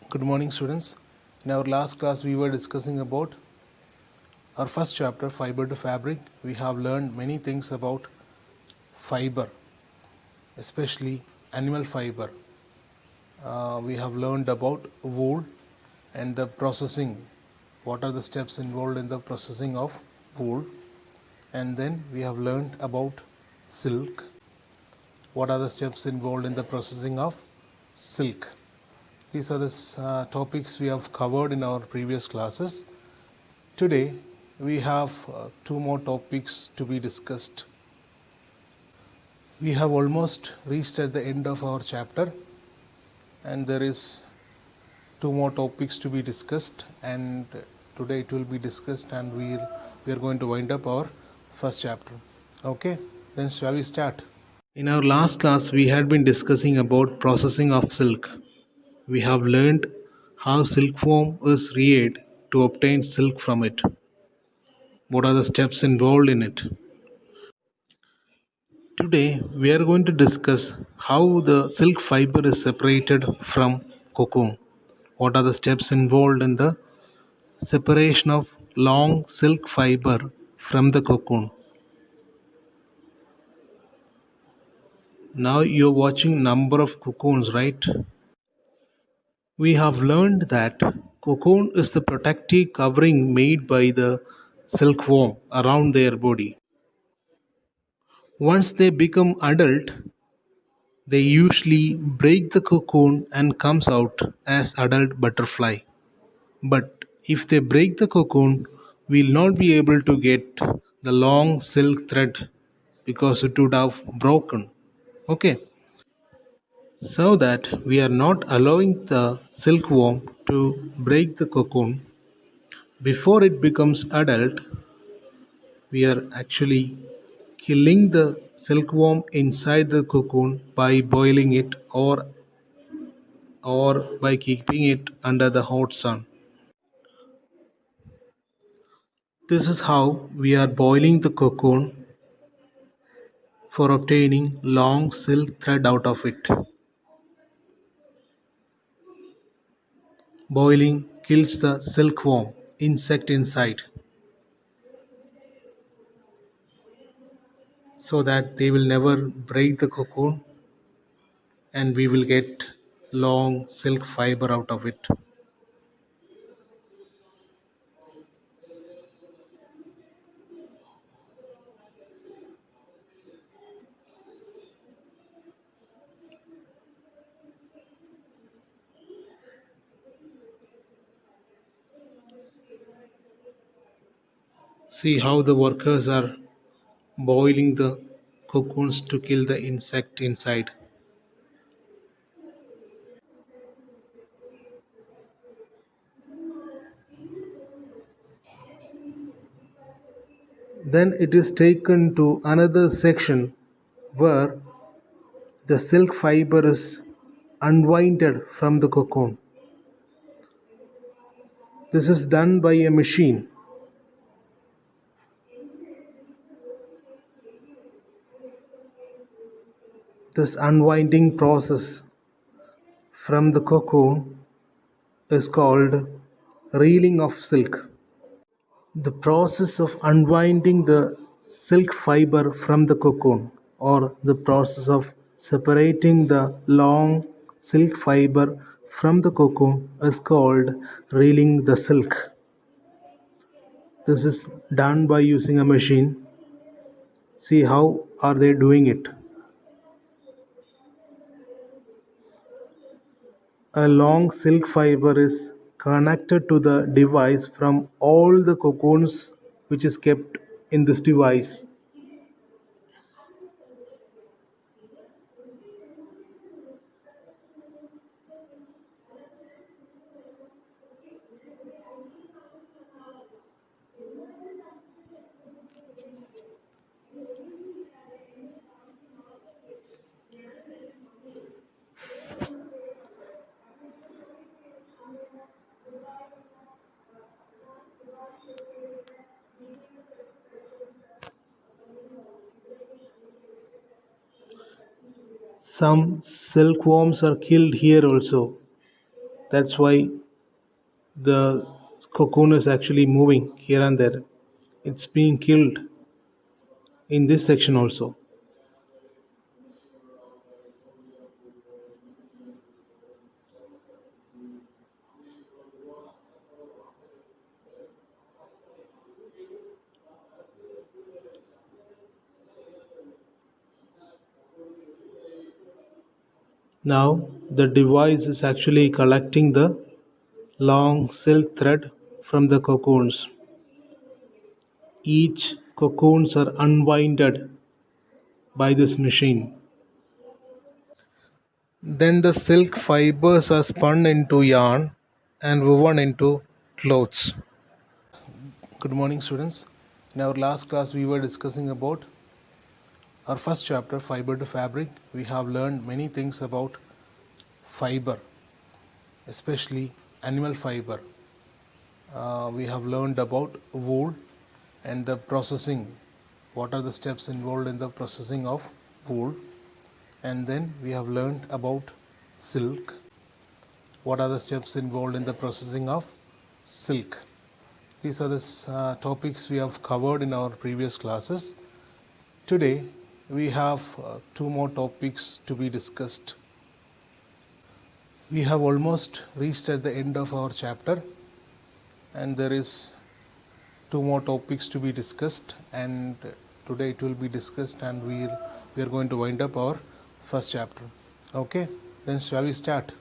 Good morning, students. In our last class, we were discussing about our first chapter, Fiber to Fabric. We have learned many things about fiber, especially animal fiber. We have learned about wool and the processing. What are the steps involved in the processing of wool? And then we have learned about silk. What are the steps involved in the processing of silk? These are the topics we have covered in our previous classes. Today, we have two more topics to be discussed. We have almost reached at the end of our chapter, and there is two more topics to be discussed, and today it will be discussed, and we are going to wind up our first chapter. Okay, then shall we start? In our last class, we had been discussing about processing of silk. We have learned how silkworm is reared to obtain silk from it. What are the steps involved in it? Today, we are going to discuss how the silk fiber is separated from cocoon. What are the steps involved in the separation of long silk fiber from the cocoon? Now you're watching number of cocoons, right? We have learned that cocoon is the protective covering made by the silkworm around their body. Once they become adult, they usually break the cocoon and comes out as adult butterfly. But if they break the cocoon, we'll not be able to get the long silk thread because it would have broken. Okay, so that we are not allowing the silkworm to break the cocoon before it becomes adult, we are actually killing the silkworm inside the cocoon by boiling it or by keeping it under the hot sun. This is how we are boiling the cocoon for obtaining long silk thread out of it. Boiling kills the silkworm insect inside so that they will never break the cocoon and we will get long silk fiber out of it. See how the workers are boiling the cocoons to kill the insect inside. Then it is taken to another section where the silk fiber is unwinded from the cocoon. This is done by a machine. This unwinding process from the cocoon is called reeling of silk. The process of unwinding the silk fiber from the cocoon, or the process of separating the long silk fiber from the cocoon, is called reeling the silk. This is done by using a machine. See how are they doing it. A long silk fiber is connected to the device from all the cocoons which is kept in this device. Some silkworms are killed here also. That's why the cocoon is actually moving here and there. It's being killed in this section also. Now the device is actually collecting the long silk thread from the cocoons. Each cocoons are unwinded by this machine. Then the silk fibers are spun into yarn and woven into clothes. Good morning, students. In our last class we were discussing about our first chapter, Fiber to Fabric. We have learned many things about fiber, especially animal fiber. We have learned about wool and the processing. What are the steps involved in the processing of wool? And then we have learned about silk. What are the steps involved in the processing of silk? These are the topics we have covered in our previous classes. Today we have two more topics to be discussed. We have almost reached at the end of our chapter, and there is two more topics to be discussed, and today it will be discussed, and we are going to wind up our first chapter. Okay, then shall we start?